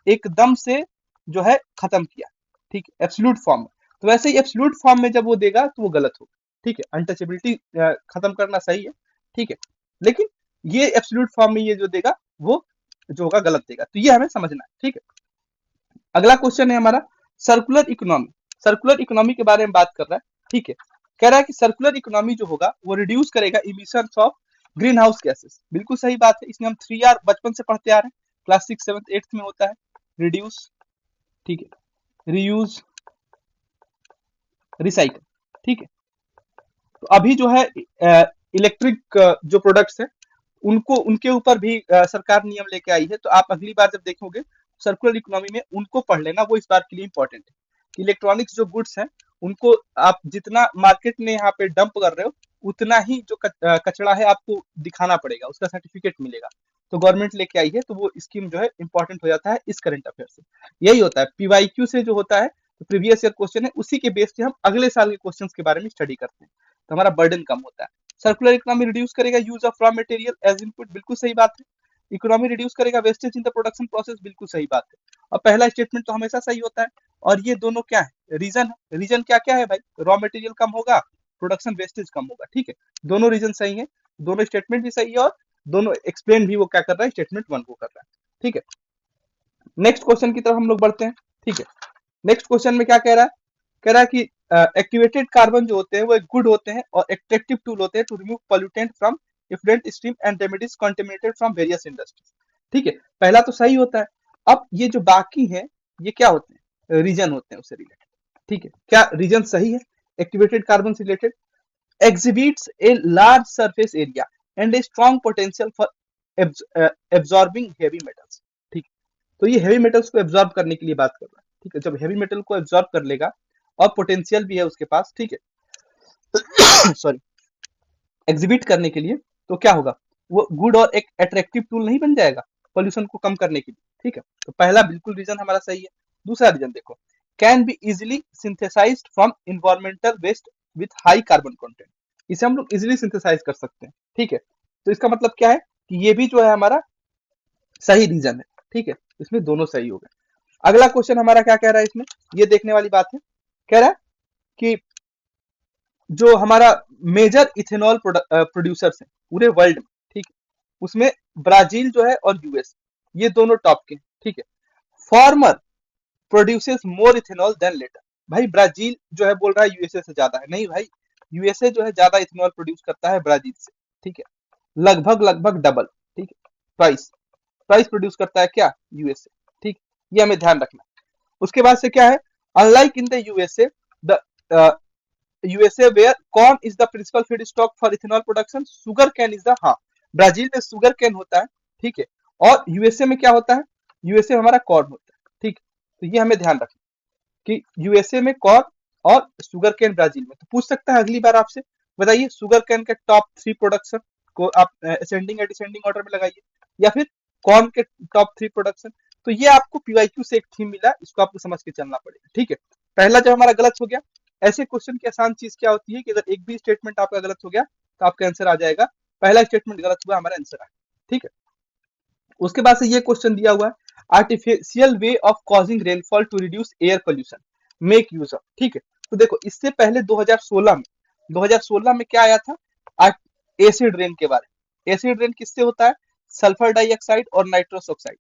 एकदम से जो है खत्म किया, ठीक है, एब्सोल्यूट फॉर्म में। तो वैसे ही एब्सोल्यूट फॉर्म में जब वो देगा तो वो गलत होगा, ठीक है। अनटचेबिलिटी खत्म करना सही है, ठीक है, लेकिन ये एब्सोल्यूट फॉर्म में ये जो देगा वो जो होगा गलत देगा, तो ये हमें समझना है, ठीक है। अगला क्वेश्चन है हमारा सर्कुलर इकोनॉमी। सर्कुलर इकोनॉमी के बारे में बात कर रहा है, ठीक है। कह रहा है कि सर्कुलर इकोनॉमी जो होगा वो रिड्यूस करेगा emission of green house gases. बिल्कुल सही बात है, इसमें हम 3R बचपन से पढ़ते आ रहे हैं, क्लास 6, 7, 8 में होता है। रिड्यूस, ठीक है, रीयूज, रिसाइकल, ठीक है। तो अभी जो है इलेक्ट्रिक जो प्रोडक्ट्स है उनको उनके ऊपर भी सरकार नियम लेके आई है, तो आप अगली बार जब देखोगे सर्कुलर इकोनॉमी में उनको पढ़ लेना, वो इस बार के लिए इंपॉर्टेंट है कि इलेक्ट्रॉनिक्स जो गुड्स हैं उनको आप जितना मार्केट में यहाँ पे डंप कर रहे हो उतना ही जो कचरा है आपको दिखाना पड़ेगा, उसका सर्टिफिकेट मिलेगा। तो गवर्नमेंट लेके आई है, तो वो स्कीम जो है इंपॉर्टेंट हो जाता है इस करंट अफेयर से। यही होता है पीवाईक्यू से जो होता है, तो प्रीवियस ईयर क्वेश्चन है, उसी के बेस पे हम अगले साल के क्वेश्चंस के बारे में स्टडी करते हैं, तो हमारा बर्डन कम होता है। सर्कुलर इकोनॉमी रिड्यूस करेगा use of raw material as input, बिल्कुल सही बात है। इकोनॉमी रिड्यूस करेगा wastage in the production process, बिल्कुल सही बात है। और पहला स्टेटमेंट तो हमेशा सही होता है, और ये दोनों क्या है, रीजन है। रीजन क्या क्या है भाई, रॉ मटेरियल कम होगा, प्रोडक्शन वेस्टेज कम होगा, ठीक है। दोनों रीजन सही है, दोनों स्टेटमेंट भी सही है, और दोनों एक्सप्लेन भी वो क्या कर रहा है, स्टेटमेंट 1 को कर रहा है, ठीक है। नेक्स्ट क्वेश्चन की तरफ हम लोग बढ़ते हैं, ठीक है। नेक्स्ट क्वेश्चन में क्या कह रहा है, कह रहा है कि एक्टिवेटेड कार्बन जो होते हैं वो एक गुड होते हैं और एक्ट्रैक्टिव टूल होते हैं to remove pollutant from effluent stream and remedies contaminated from various industries, ठीक है। पहला तो सही होता है। अब ये जो बाकी है ये क्या होते हैं, रीजन होते हैं उससे रिलेटेड, ठीक है। क्या रीजन सही है, एक्टिवेटेड कार्बन से related, exhibits a large surface area and a strong potential for absorbing heavy metals, ठीक। तो ये हेवी मेटल्स को एब्जॉर्ब करने के लिए बात कर रहा है, ठीक है। जब हेवी मेटल को एब्जॉर्ब कर लेगा और पोटेंशियल भी है उसके पास, ठीक है, सॉरी, एग्जिबिट करने के लिए, तो क्या होगा, वो गुड और एक अट्रैक्टिव टूल नहीं बन जाएगा पोल्यूशन को कम करने के लिए, ठीक है। तो पहला बिल्कुल रीजन हमारा सही है। दूसरा रीजन देखो, can be easily synthesized from environmental waste with high carbon content, इसे हम लोग इजिली सिंथेसाइज कर सकते हैं, ठीक है। तो इसका मतलब क्या है कि ये भी जो है हमारा सही रीजन है, ठीक है। इसमें दोनों सही हो गए। अगला क्वेश्चन हमारा क्या कह रहा है इसमें, ये देखने वाली बात है। कह रहा है कि जो हमारा मेजर इथेनॉल प्रोड्यूसर्स हैं पूरे वर्ल्ड में, ठीक है, उसमें ब्राजील जो है और यूएस, ये दोनों टॉप के, ठीक है। Former produces more ethanol than latter, भाई ब्राजील जो है बोल रहा है यूएसए से ज्यादा है, नहीं भाई, यूएसए जो है ज्यादा इथेनॉल प्रोड्यूस करता है ब्राजील से, ठीक है, लगभग लगभग डबल, ठीक है। प्राइस प्राइस प्रोड्यूस करता है क्या, यूएसए, ठीक, ये हमें ध्यान रखना है। उसके बाद से क्या है, unlike in the USA, the USA where corn is the principal feedstock for ethanol production, sugarcane is the, हाँ, ब्राजील में शुगर कैन होता है, ठीक है, और यूएसए में क्या होता है, यूएसए हमारा कॉर्न होता है, ठीक। तो ये हमें ध्यान रखना कि यूएसए में कॉर्न और शुगर कैन ब्राजील में। तो पूछ सकता है अगली बार आपसे, बताइए शुगर कैन के टॉप 3 प्रोडक्शन को आप असेंडिंग या डिसेंडिंग ऑर्डर में लगाइए, या फिर कॉर्न के टॉप 3 प्रोडक्शन। तो ये आपको पीवाईक्यू से एक थीम मिला, इसको आपको समझ के चलना पड़ेगा, ठीक है। पहला जब हमारा गलत हो गया, ऐसे क्वेश्चन की आसान चीज क्या होती है कि अगर एक भी स्टेटमेंट आपका गलत हो गया तो आपका आंसर आ जाएगा, पहला स्टेटमेंट गलत हुआ हमारा आंसर आया, ठीक है। उसके बाद से ये क्वेश्चन दिया हुआ है, artificial way of causing rainfall to reduce air pollution, make use of, ठीक है। तो देखो इससे पहले 2016 में क्या आया था, एसिड रेन के बारे में। एसिड रेन किससे होता है, सल्फर डाइऑक्साइड और नाइट्रस ऑक्साइड,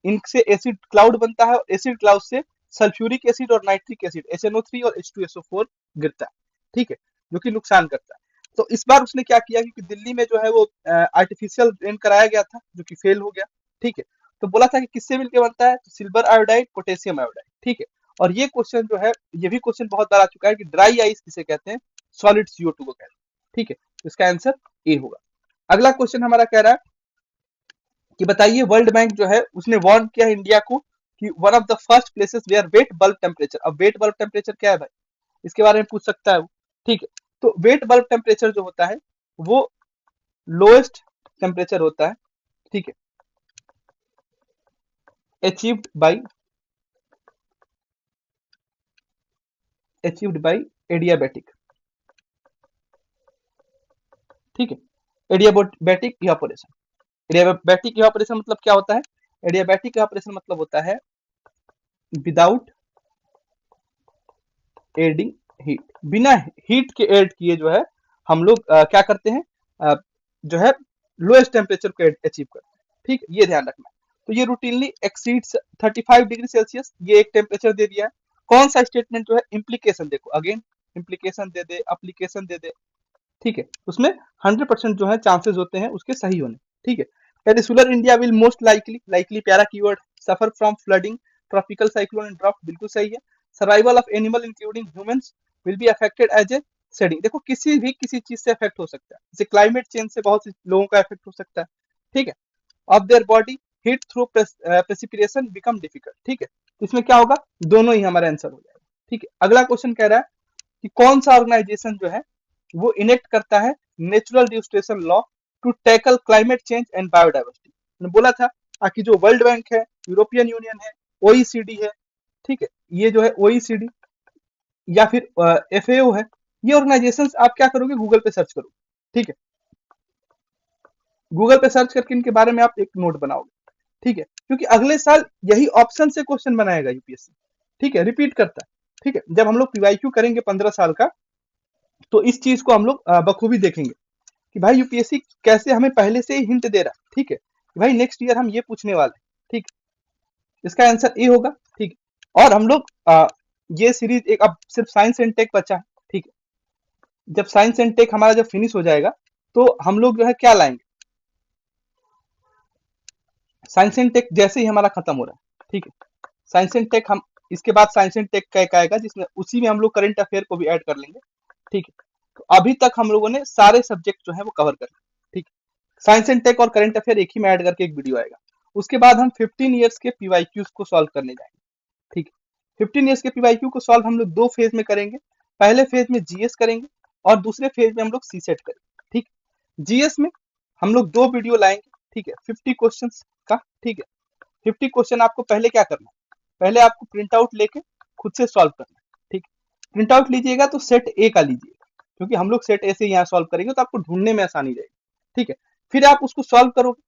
इनसे एसिड क्लाउड बनता है, और एसिड क्लाउड से सल्फ्यूरिक एसिड और नाइट्रिक एसिड SNO3 और H2SO4 गिरता है, ठीक है, जो कि नुकसान करता है। तो इस बार उसने क्या किया कि दिल्ली में जो है वो आर्टिफिशियल रेन कराया गया था, जो कि फेल हो गया, ठीक है। तो बोला था कि किससे मिलकर बनता है, तो सिल्वर आयोडाइड, पोटेशियम आयोडाइड, ठीक है। और ये क्वेश्चन जो है, ये भी क्वेश्चन बहुत बार आ चुका है कि ड्राई आइस किसे कहते हैं, सॉलिड CO2 को कहते हैं, ठीक है। तो इसका आंसर ए होगा। अगला क्वेश्चन हमारा कह रहा है कि बताइए, वर्ल्ड बैंक जो है उसने वार्न किया इंडिया को कि one of the first places where wet bulb temperature, अब वेट बल्ब टेम्परेचर क्या है भाई, इसके बारे में पूछ सकता है वो, ठीक है। तो वेट बल्ब टेम्परेचर जो होता है वो लोएस्ट टेम्परेचर होता है, ठीक है, अचीव्ड बाय एडियाबैटिक, ठीक है, एडियाबैटिक इवापोरेशन। एडियाबैटिक इवापोरेशन मतलब क्या होता है? एडियाबैटिक इवापोरेशन मतलब होता है विदाउट एडिंग हीट, बिना हीट के ऐड किए जो है हम लोग क्या करते हैं, जो है लोएस्ट टेम्परेचर को अचीव करते हैं। ठीक है, ये ध्यान रखना। तो ये रूटीनली एक्सीड्स 35 डिग्री सेल्सियस, ये एक टेम्परेचर दे दिया है। कौन सा स्टेटमेंट जो है, इम्प्लीकेशन देखो, अगेन इम्प्लीकेशन दे दे, अप्लीकेशन दे दे, ठीक है, उसमें 100% जो है चांसेस होते हैं उसके सही होने। ठीक है, peninsular India will most likely, likely प्यारा keyword, suffer from flooding, tropical cyclone and drought, बिल्कुल सही है। Survival of animal including humans will be affected as a shedding, देखो किसी भी किसी चीज से अफेक्ट हो सकता है, जैसे क्लाइमेट चेंज से बहुत से लोगों का अफेक्ट हो सकता है। ठीक है, of their body heat through precipitation become difficult. ठीक है, इसमें क्या होगा, दोनों ही हमारा आंसर हो जाएगा। ठीक है, अगला क्वेश्चन कह रहा है कि कौन सा ऑर्गेनाइजेशन जो है वो इनेक्ट करता है natural restoration law to tackle climate change and biodiversity. मैंने बोला था कि जो वर्ल्ड बैंक है, यूरोपियन यूनियन है, ओईसीडी है, ठीक है, ये जो है ओईसीडी या फिर एफएओ है, ये ऑर्गेनाइजेशंस आप क्या करोगे, गूगल पे सर्च करोगे। ठीक है, गूगल पे सर्च करके इनके बारे में आप एक नोट बनाओगे। ठीक है, क्योंकि अगले साल यही ऑप्शन से क्वेश्चन बनाएगा यूपीएससी। ठीक है, रिपीट करता है। ठीक है, जब हम लोग पीवाईक्यू करेंगे 15 साल का, तो इस चीज को हम लोग बखूबी देखेंगे कि भाई यूपीएससी कैसे हमें पहले से ही हिंट दे रहा है। ठीक है, कि भाई नेक्स्ट ईयर हम ये पूछने वाले हैं। ठीक, इसका आंसर ए होगा। ठीक, और हम लोग ये सीरीज एक अब सिर्फ साइंस एंड टेक बचा है। ठीक है, जब साइंस एंड टेक हमारा जब फिनिश हो जाएगा तो हम लोग जो है क्या लाएंगे, साइंस एंड टेक जैसे ही हमारा खत्म हो रहा है। ठीक है, साइंस एंड टेक हम इसके बाद साइंस एंड टेक का एक आएगा जिसमें उसी में हम लोग करंट अफेयर को भी ऐड कर लेंगे। ठीक है, तो अभी तक हम लोगों ने सारे सब्जेक्ट जो है वो कवर कर लिया। ठीक, साइंस एंड टेक और करंट अफेयर एक ही में ऐड करके एक वीडियो आएगा। उसके बाद हम 15 ईयर्स के पीवाईक्यूज को सॉल्व करने जाएंगे। ठीक है, 15 ईयर्स के पीवाईक्यू को सॉल्व हम लोग दो फेज में करेंगे। पहले फेज में जीएस करेंगे और दूसरे फेज में हम लोग सीसेट करेंगे। ठीक, जीएस में हम लोग दो वीडियो लाएंगे। ठीक है, 50 क्वेश्चन का। ठीक है, 50 क्वेश्चन आपको पहले क्या करना है, पहले आपको प्रिंट आउट लेके खुद से सॉल्व करना है। ठीक, प्रिंट आउट लीजिएगा तो सेट ए का लीजिएगा, क्योंकि हम लोग सेट ए से यहाँ सॉल्व करेंगे तो आपको ढूंढने में आसानी रहेगी। ठीक है, फिर आप उसको सॉल्व करोगे।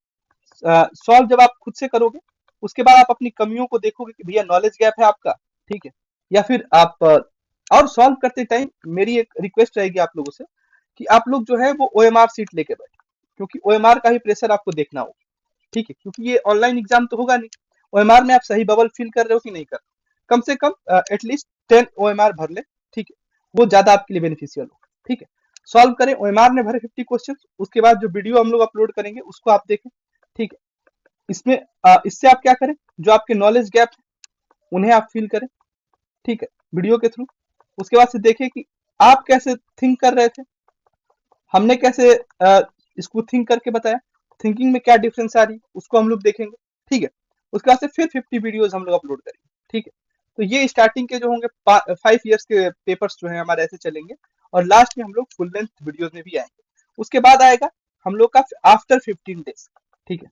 सॉल्व जब आप खुद से करोगे, उसके बाद आप अपनी कमियों को देखोगे कि भैया नॉलेज गैप है आपका। ठीक है, या फिर आप और सॉल्व करते टाइम मेरी एक रिक्वेस्ट रहेगी आप लोगों से कि आप लोग जो है वो ओएमआर सीट लेके बैठे, क्योंकि ओएमआर का भी प्रेशर आपको देखना होगा। ठीक है, क्योंकि ये ऑनलाइन एग्जाम तो होगा नहीं। ओएमआर में आप सही बबल फिल कर रहे हो कि नहीं कर रहे हो, कम से कम एटलीस्ट 10 ओएमआर भर ले। ठीक है, वो ज्यादा आपके लिए बेनिफिशियल होगा। ठीक है, सॉल्व करें, ओएमआर ने भरे 50 क्वेश्चन, उसके बाद जो वीडियो हम लोग अपलोड करेंगे उसको आप देखें। ठीक है, इसमें इससे आप क्या करें, जो आपके नॉलेज गैप है उन्हें आप फिल करें। ठीक है, वीडियो के थ्रू। उसके बाद से देखें कि आप कैसे थिंक कर रहे थे, हमने कैसे इसको थिंक करके बताया, थिंकिंग में क्या डिफरेंस आ रही है उसको हम लोग देखेंगे। ठीक है, उसके बाद से फिर 50 वीडियोस हम लोग अपलोड करेंगे। ठीक है, तो ये स्टार्टिंग के जो होंगे 5 इयर्स के पेपर्स जो है हमारे ऐसे चलेंगे, और लास्ट में हम लोग फुल लेंथ वीडियोस में भी आएंगे। उसके बाद आएगा हम लोग का आफ्टर 15 डेज। ठीक है,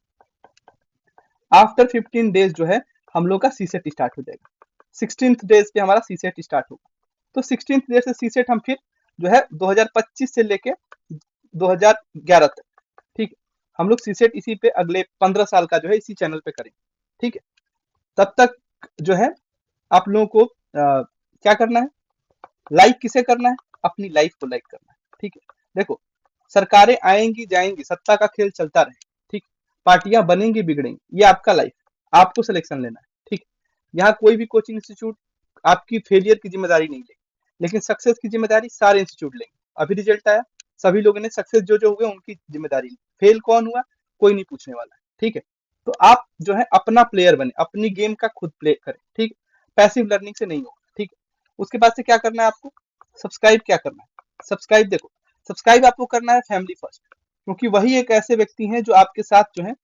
आफ्टर 15 डेज जो है हम लोग का सीसेट स्टार्ट हो जाएगा। 16th डेज पे हमारा सीसेट स्टार्ट होगा। तो 16th डेज से सीसेट हम फिर जो है 2025 से लेके 2011 तक, ठीक है, हम लोग सीसेट इसी पे अगले 15 साल का जो है इसी चैनल पे करेंगे। ठीक है, तब तक जो है आप लोगों को क्या करना है, लाइक किसे करना है, अपनी लाइफ को लाइक करना है। ठीक है, देखो सरकारें आएंगी जाएंगी, सत्ता का खेल चलता रहे। ठीक, पार्टियां बनेंगी बिगड़ेंगी, ये आपका लाइफ, आपको सिलेक्शन लेना है। ठीक, यहाँ कोई भी कोचिंग इंस्टीट्यूट आपकी फेलियर की जिम्मेदारी नहीं लेगी, लेकिन सक्सेस की जिम्मेदारी सारे इंस्टीट्यूट लेंगे। अभी रिजल्ट आया, सभी लोगों ने सक्सेस जो जो हुए उनकी जिम्मेदारी ली, फेल कौन हुआ कोई नहीं पूछने वाला है। ठीक है, तो आप जो है अपना प्लेयर बने, अपनी गेम का खुद प्ले करें। ठीक, पैसिव लर्निंग से नहीं होगा। ठीक, उसके बाद से क्या करना है आपको, सब्सक्राइब क्या करना है, सब्सक्राइब देखो, सब्सक्राइब आपको करना है फैमिली फर्स्ट, क्योंकि वही एक ऐसे व्यक्ति हैं जो आपके साथ जो है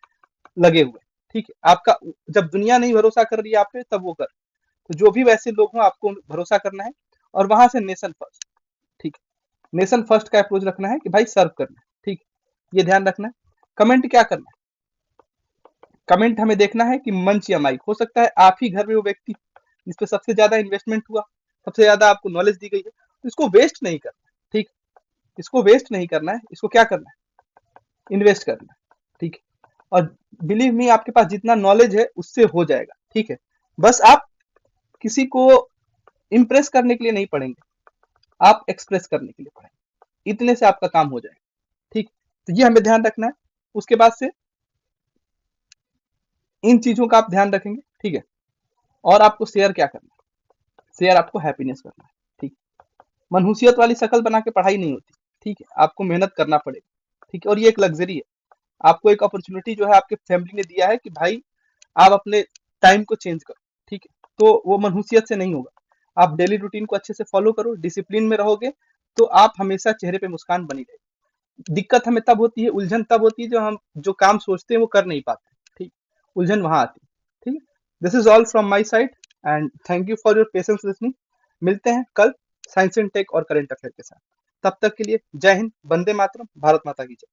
लगे हुए। ठीक है, आपका जब दुनिया नहीं भरोसा कर रही है आप पे तब वो कर, तो जो भी वैसे लोग हों आपको भरोसा करना है, और वहां से नेशन फर्स्ट। ठीक, नेशन फर्स्ट का अप्रोच रखना है कि भाई सर्व करना है। ठीक, ये ध्यान रखना है। कमेंट क्या करना है, कमेंट हमें देखना है कि मंच या माइक, हो सकता है आप ही घर में वो व्यक्ति जिसपे सबसे ज्यादा इन्वेस्टमेंट हुआ, सबसे ज्यादा आपको नॉलेज दी गई है, तो इसको वेस्ट नहीं करना। ठीक, इसको वेस्ट नहीं करना है, इसको क्या करना है, इन्वेस्ट करना है। ठीक है, और बिलीव मी, आपके पास जितना नॉलेज है उससे हो जाएगा, ठीक है। बस आप किसी को इम्प्रेस करने के लिए नहीं पढ़ेंगे, आप एक्सप्रेस करने के लिए पढ़ेंगे, इतने से आपका काम हो जाएगा, ठीक। तो ये हमें ध्यान रखना है। उसके बाद से इन चीजों का आप ध्यान रखेंगे, ठीक है। और आपको शेयर क्या करना है? शेयर आपको हैप्पीनेस करना है, ठीक। मनहूसियत वाली शक्ल बना के पढ़ाई नहीं होती, ठीक है। आपको मेहनत करना पड़ेगा, ठीक है। और ये एक लग्जरी है, आपको एक अपॉर्चुनिटी जो है आपके फैमिली ने दिया है कि भाई आप अपने टाइम को चेंज करो, ठीक है। तो वो मनहूसियत से नहीं होगा। आप डेली रूटीन को अच्छे से फॉलो करो, डिसिप्लिन में रहोगे, तो आप हमेशा चेहरे पे मुस्कान बनी रहेगी। दिक्कत हमें तब होती है, उलझन तब होती है, जो हम जो काम सोचते हैं वो कर नहीं पाते, ठीक। उलझन वहां आती है, ठीक है। This is all from my side and thank you for your patience listening. मिलते हैं कल साइंस एंड टेक और करंट अफेयर के साथ। तब तक के लिए जय हिंद, वंदे मातरम, भारत माता की जय।